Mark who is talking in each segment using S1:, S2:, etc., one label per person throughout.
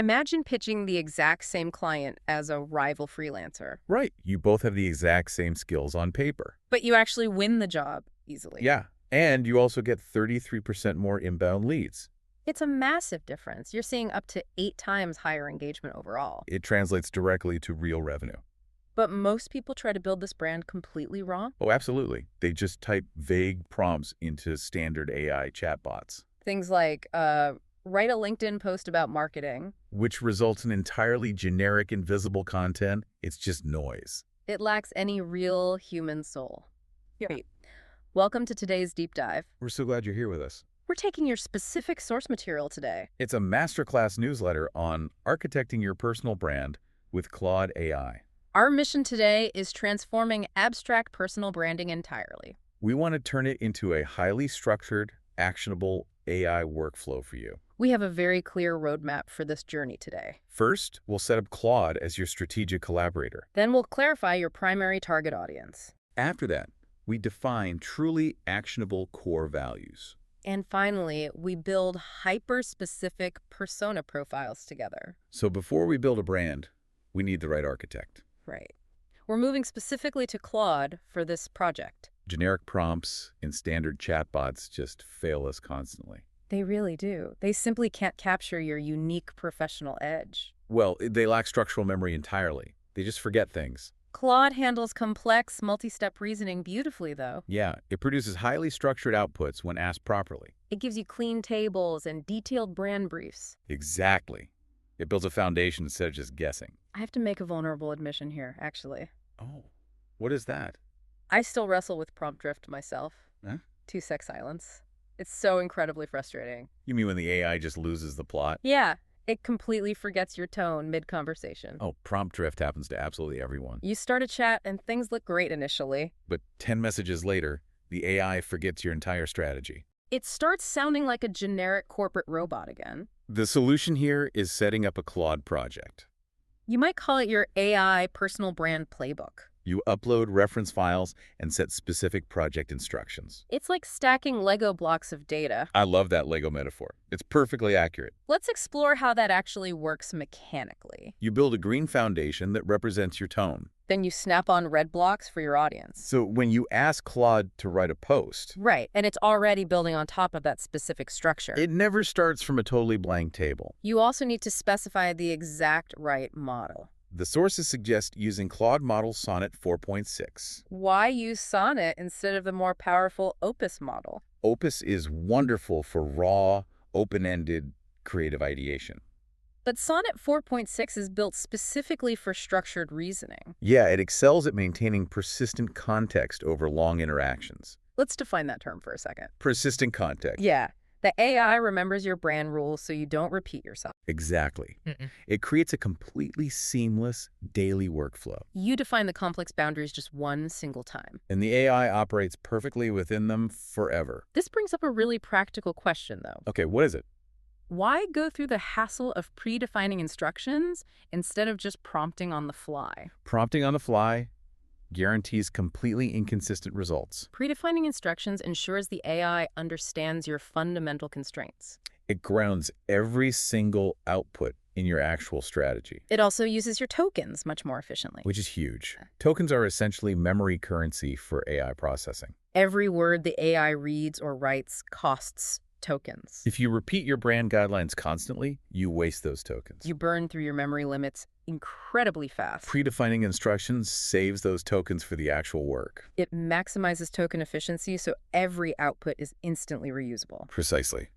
S1: Imagine pitching the exact same client as a rival freelancer,
S2: Right. You both have the exact same skills on paper.
S1: but you actually win the job easily.
S2: Yeah. And you also get 33% more inbound leads.
S1: It's a massive difference. You're seeing up to 8 times higher engagement overall.
S2: It translates directly to real revenue.
S1: But most people try to build this brand completely wrong.
S2: Oh, absolutely. They just type vague prompts into standard AI chatbots,
S1: Things like, write a LinkedIn post about marketing.
S2: which results in entirely generic, invisible content. It's just noise.
S1: It lacks any real human soul.
S2: Yeah.
S1: Great. Welcome to today's deep dive.
S2: We're so glad you're here with us.
S1: We're taking your specific source material today.
S2: It's a masterclass newsletter on architecting your personal brand with Claude AI.
S1: Our mission today is transforming abstract personal branding entirely.
S2: We want to turn it into a highly structured, actionable AI workflow for you.
S1: We have a very clear roadmap for this journey today.
S2: First, we'll set up Claude as your strategic collaborator.
S1: Then we'll clarify your primary target audience.
S2: After that, we define truly actionable core values.
S1: And finally, we build hyper-specific persona profiles together.
S2: So before we build a brand, we need the right architect.
S1: Right. We're moving specifically to Claude for this project.
S2: Generic prompts in standard chatbots just fail us constantly.
S1: They really do. They simply can't capture your unique professional edge.
S2: Well, they lack structural memory entirely. They just forget things.
S1: Claude handles complex, multi-step reasoning beautifully, though.
S2: Yeah, it produces highly structured outputs when asked properly.
S1: It gives you clean tables and detailed brand briefs.
S2: Exactly. It builds a foundation instead of just guessing.
S1: I have to make a vulnerable admission here, actually.
S2: Oh, what is that?
S1: I still wrestle with prompt drift myself.
S2: Huh?
S1: 2-sec silence. It's so incredibly frustrating.
S2: You mean when the AI just loses the plot?
S1: Yeah, it completely forgets your tone mid-conversation.
S2: Oh, prompt drift happens to absolutely everyone.
S1: You start a chat and things look great initially.
S2: But 10 messages later, the AI forgets your entire strategy.
S1: It starts sounding like a generic corporate robot again.
S2: The solution here is setting up a Claude project.
S1: You might call it your AI personal brand playbook.
S2: You upload reference files and set specific project instructions.
S1: It's like stacking Lego blocks of data.
S2: I love that Lego metaphor. It's perfectly accurate.
S1: Let's explore how that actually works mechanically.
S2: You build a green foundation that represents your tone.
S1: Then you snap on red blocks for your audience.
S2: So when you ask Claude to write a post,
S1: Right, and it's already building on top of that specific structure.
S2: it never starts from a totally blank table.
S1: You also need to specify the exact right model.
S2: The sources suggest using Claude Model Sonnet 4.6.
S1: Why use Sonnet instead of the more powerful Opus model?
S2: Opus is wonderful for raw, open-ended creative ideation.
S1: But Sonnet 4.6 is built specifically for structured reasoning.
S2: Yeah, it excels at maintaining persistent context over long interactions.
S1: Let's define that term for a second.
S2: Persistent context.
S1: Yeah, the AI remembers your brand rules so you don't repeat yourself.
S2: Exactly. It creates a completely seamless daily workflow.
S1: You define the complex boundaries just one single time.
S2: And the AI operates perfectly within them forever.
S1: This brings up a really practical question, though.
S2: Okay, what is it?
S1: Why go through the hassle of predefining instructions instead of just prompting on the fly?
S2: Prompting on the fly guarantees completely inconsistent results.
S1: Predefining instructions ensures the AI understands your fundamental constraints.
S2: It grounds every single output in your actual strategy,
S1: It also uses your tokens much more efficiently.
S2: which is huge. Tokens are essentially memory currency for AI processing.
S1: Every word the AI reads or writes costs tokens.
S2: If you repeat your brand guidelines constantly, you waste those tokens.
S1: You burn through your memory limits incredibly fast.
S2: Predefining instructions saves those tokens for the actual work.
S1: It maximizes token efficiency so every output is instantly reusable.
S2: Precisely.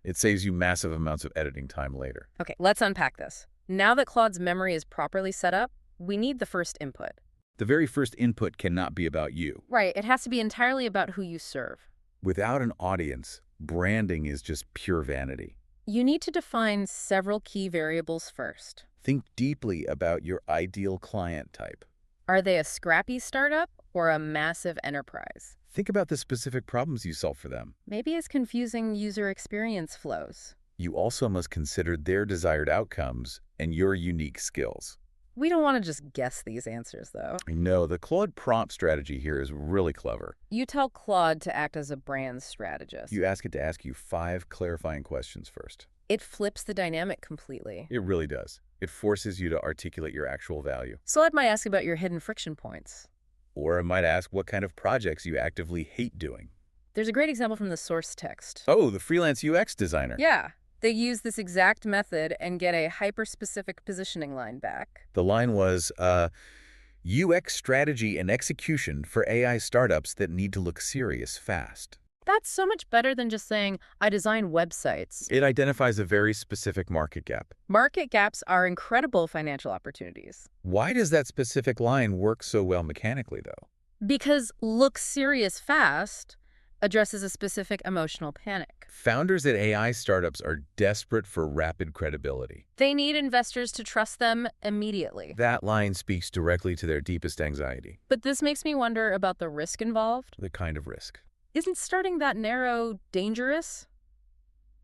S2: It saves you massive amounts of editing time later.
S1: Okay, let's unpack this. Now that Claude's memory is properly set up, we need the first input.
S2: The very first input cannot be about you.
S1: Right, it has to be entirely about who you serve.
S2: Without an audience, branding is just pure vanity.
S1: You need to define several key variables first.
S2: Think deeply about your ideal client type.
S1: Are they a scrappy startup or a massive enterprise?
S2: Think about the specific problems you solve for them.
S1: Maybe it's confusing user experience flows.
S2: You also must consider their desired outcomes and your unique skills.
S1: We don't want to just guess these answers, though.
S2: No, the Claude prompt strategy here is really clever.
S1: You tell Claude to act as a brand strategist.
S2: You ask it to ask you 5 clarifying questions first.
S1: It flips the dynamic completely.
S2: It really does. It forces you to articulate your actual value.
S1: So I might ask about your hidden friction points.
S2: Or it might ask what kind of projects you actively hate doing.
S1: There's a great example from the source text.
S2: Oh, the freelance UX designer.
S1: Yeah, they use this exact method and get a hyper-specific positioning line back.
S2: The line was, UX strategy and execution for AI startups that need to look serious fast.
S1: That's so much better than just saying, I design websites.
S2: It identifies a very specific market gap.
S1: Market gaps are incredible financial opportunities.
S2: Why does that specific line work so well mechanically, though?
S1: Because look serious fast addresses a specific emotional panic.
S2: Founders at AI startups are desperate for rapid credibility.
S1: They need investors to trust them immediately.
S2: That line speaks directly to their deepest anxiety.
S1: But this makes me wonder about the risk involved.
S2: The kind of risk.
S1: Isn't starting that narrow dangerous?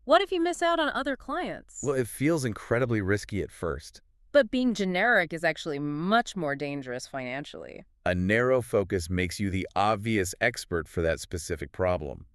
S1: What if you miss out on other clients?
S2: Well, it feels incredibly risky at first.
S1: But being generic is actually much more dangerous financially.
S2: A narrow focus makes you the obvious expert for that specific problem.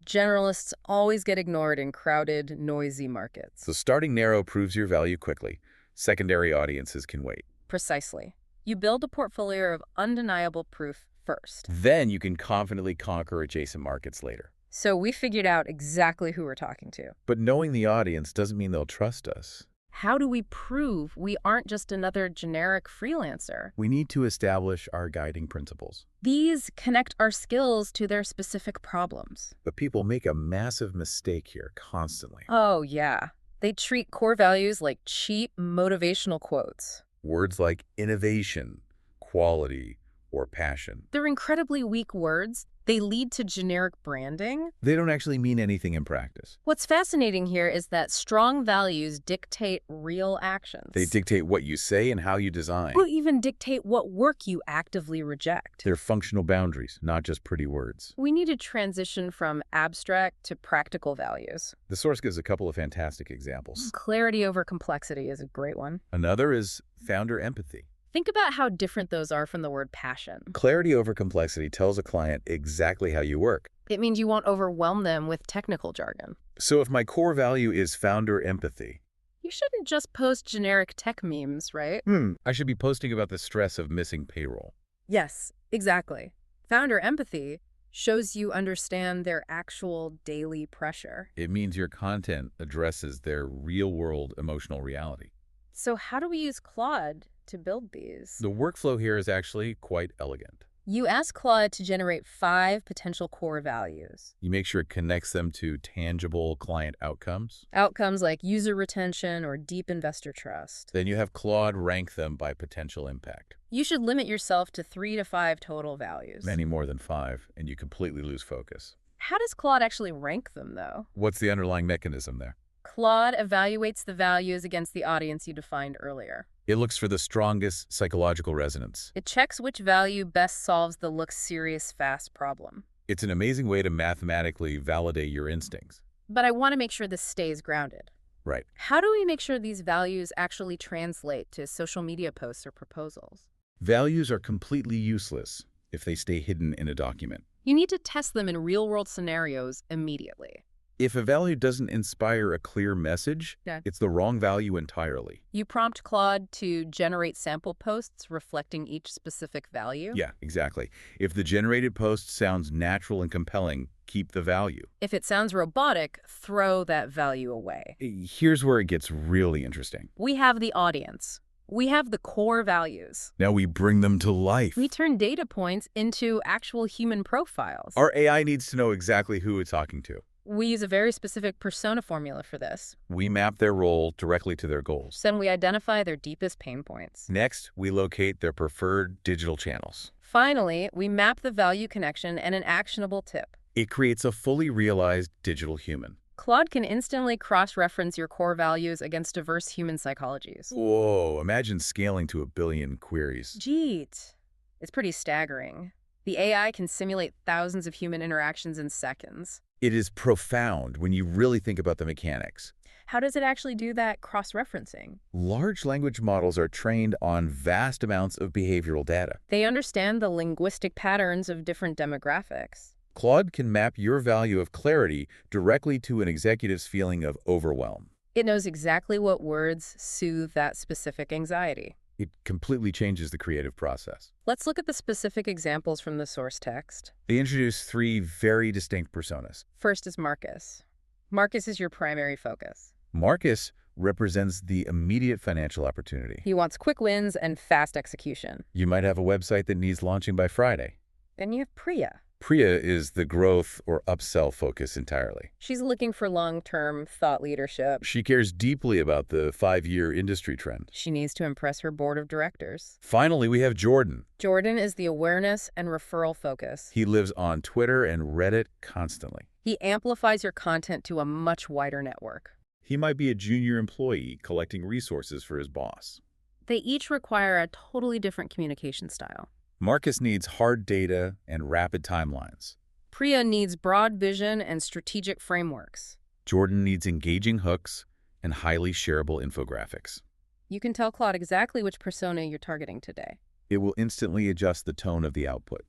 S1: Generalists always get ignored in crowded, noisy markets.
S2: So starting narrow proves your value quickly. Secondary audiences can wait.
S1: Precisely. You build a portfolio of undeniable proof first.
S2: Then you can confidently conquer adjacent markets later.
S1: So we figured out exactly who we're talking to.
S2: But knowing the audience doesn't mean they'll trust us.
S1: How do we prove we aren't just another generic freelancer?
S2: We need to establish our guiding principles.
S1: These connect our skills to their specific problems.
S2: But people make a massive mistake here constantly.
S1: Oh, yeah. They treat core values like cheap motivational quotes.
S2: Words like innovation, quality, or passion.
S1: They're incredibly weak words. They lead to generic branding.
S2: They don't actually mean anything in practice.
S1: What's fascinating here is that strong values dictate real actions.
S2: They dictate what you say and how you design.
S1: Will even dictate what work you actively reject.
S2: They're functional boundaries, not just pretty words.
S1: We need to transition from abstract to practical values.
S2: The source gives a couple of fantastic examples.
S1: Clarity over complexity is a great one.
S2: Another is founder empathy.
S1: Think about how different those are from the word passion.
S2: Clarity over complexity tells a client exactly how you work.
S1: It means you won't overwhelm them with technical jargon.
S2: So if my core value is founder empathy,
S1: You shouldn't just post generic tech memes, right?
S2: I should be posting about the stress of missing payroll.
S1: Yes, exactly. Founder empathy shows you understand their actual daily pressure.
S2: It means your content addresses their real-world emotional reality.
S1: So how do we use Claude to build these?
S2: The workflow here is actually quite elegant.
S1: You ask Claude to generate 5 potential core values.
S2: You make sure it connects them to tangible client outcomes.
S1: Outcomes like user retention or deep investor trust.
S2: Then you have Claude rank them by potential impact.
S1: You should limit yourself to 3 to 5 total values.
S2: Many more than 5, and you completely lose focus.
S1: How does Claude actually rank them, though?
S2: What's the underlying mechanism there?
S1: Claude evaluates the values against the audience you defined earlier.
S2: It looks for the strongest psychological resonance.
S1: It checks which value best solves the look serious fast problem.
S2: It's an amazing way to mathematically validate your instincts.
S1: But I want to make sure this stays grounded.
S2: Right.
S1: How do we make sure these values actually translate to social media posts or proposals?
S2: Values are completely useless if they stay hidden in a document.
S1: You need to test them in real-world scenarios immediately.
S2: If a value doesn't inspire a clear message,
S1: Yeah.
S2: it's the wrong value entirely.
S1: You prompt Claude to generate sample posts reflecting each specific value.
S2: Yeah, exactly. If the generated post sounds natural and compelling, keep the value.
S1: If it sounds robotic, throw that value away.
S2: Here's where it gets really interesting.
S1: We have the audience. We have the core values.
S2: Now we bring them to life.
S1: We turn data points into actual human profiles.
S2: Our AI needs to know exactly who it's talking to.
S1: We use a very specific persona formula for this.
S2: We map their role directly to their goals.
S1: Then we identify their deepest pain points.
S2: Next, we locate their preferred digital channels.
S1: Finally, we map the value connection and an actionable tip.
S2: It creates a fully realized digital human.
S1: Claude can instantly cross-reference your core values against diverse human psychologies.
S2: Whoa, imagine scaling to 1 billion queries.
S1: Jeet. It's pretty staggering. The AI can simulate thousands of human interactions in seconds.
S2: It is profound when you really think about the mechanics.
S1: How does it actually do that cross-referencing?
S2: Large language models are trained on vast amounts of behavioral data.
S1: They understand the linguistic patterns of different demographics.
S2: Claude can map your value of clarity directly to an executive's feeling of overwhelm.
S1: It knows exactly what words soothe that specific anxiety.
S2: It completely changes the creative process.
S1: Let's look at the specific examples from the source text.
S2: They introduce three very distinct personas.
S1: First is Marcus. Marcus is your primary focus.
S2: Marcus represents the immediate financial opportunity.
S1: He wants quick wins and fast execution.
S2: You might have a website that needs launching by Friday.
S1: Then you have Priya.
S2: Priya is the growth or upsell focus entirely.
S1: She's looking for long-term thought leadership.
S2: She cares deeply about the 5-year industry trend.
S1: She needs to impress her board of directors.
S2: Finally, we have Jordan.
S1: Jordan is the awareness and referral focus.
S2: He lives on Twitter and Reddit constantly.
S1: He amplifies your content to a much wider network.
S2: He might be a junior employee collecting resources for his boss.
S1: They each require a totally different communication style.
S2: Marcus needs hard data and rapid timelines.
S1: Priya needs broad vision and strategic frameworks.
S2: Jordan needs engaging hooks and highly shareable infographics.
S1: You can tell Claude exactly which persona you're targeting today.
S2: It will instantly adjust the tone of the output.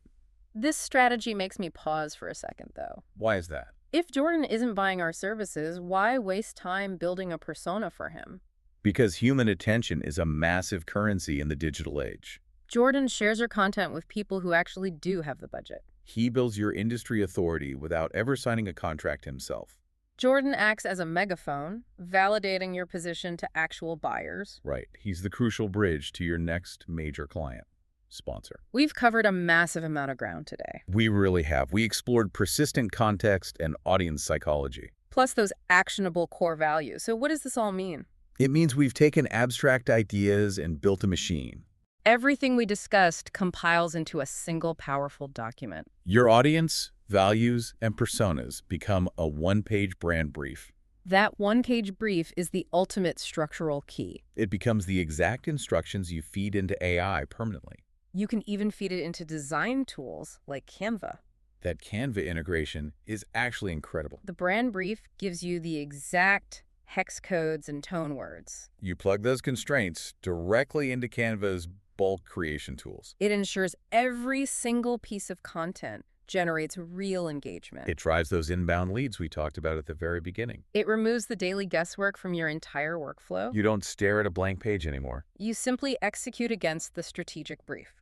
S1: This strategy makes me pause for a second, though.
S2: Why is that?
S1: If Jordan isn't buying our services, why waste time building a persona for him?
S2: Because human attention is a massive currency in the digital age.
S1: Jordan shares her content with people who actually do have the budget.
S2: He builds your industry authority without ever signing a contract himself.
S1: Jordan acts as a megaphone, validating your position to actual buyers.
S2: Right. He's the crucial bridge to your next major client. Sponsor.
S1: We've covered a massive amount of ground today.
S2: We really have. We explored persistent context and audience psychology.
S1: Plus those actionable core values. So what does this all mean?
S2: It means we've taken abstract ideas and built a machine.
S1: Everything we discussed compiles into a single powerful document.
S2: Your audience, values, and personas become a one-page brand brief.
S1: That one-page brief is the ultimate structural key.
S2: It becomes the exact instructions you feed into AI permanently.
S1: You can even feed it into design tools like Canva.
S2: That Canva integration is actually incredible.
S1: The brand brief gives you the exact hex codes and tone words.
S2: You plug those constraints directly into Canva's bulk creation tools.
S1: It ensures every single piece of content generates real engagement.
S2: It drives those inbound leads we talked about at the very beginning.
S1: It removes the daily guesswork from your entire workflow.
S2: You don't stare at a blank page anymore.
S1: You simply execute against the strategic brief.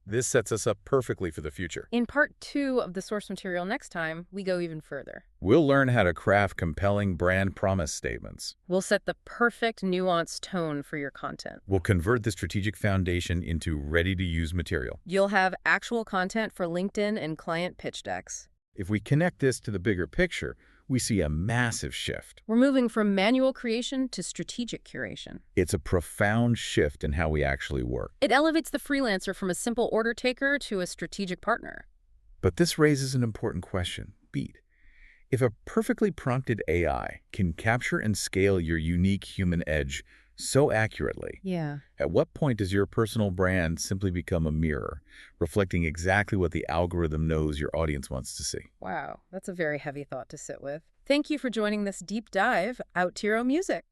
S2: This sets us up perfectly for the future.
S1: In part 2 of the source material next time, we go even further.
S2: We'll learn how to craft compelling brand promise statements.
S1: We'll set the perfect nuanced tone for your content.
S2: We'll convert the strategic foundation into ready-to-use material.
S1: You'll have actual content for LinkedIn and client pitch decks.
S2: If we connect this to the bigger picture, we see a massive shift.
S1: We're moving from manual creation to strategic curation.
S2: It's a profound shift in how we actually work.
S1: It elevates the freelancer from a simple order taker to a strategic partner.
S2: But this raises an important question. Beat. If a perfectly prompted AI can capture and scale your unique human edge so accurately, at what point does your personal brand simply become a mirror, reflecting exactly what the algorithm knows your audience wants to see?
S1: Wow, that's a very heavy thought to sit with. Thank you for joining this deep dive. Out to your own music.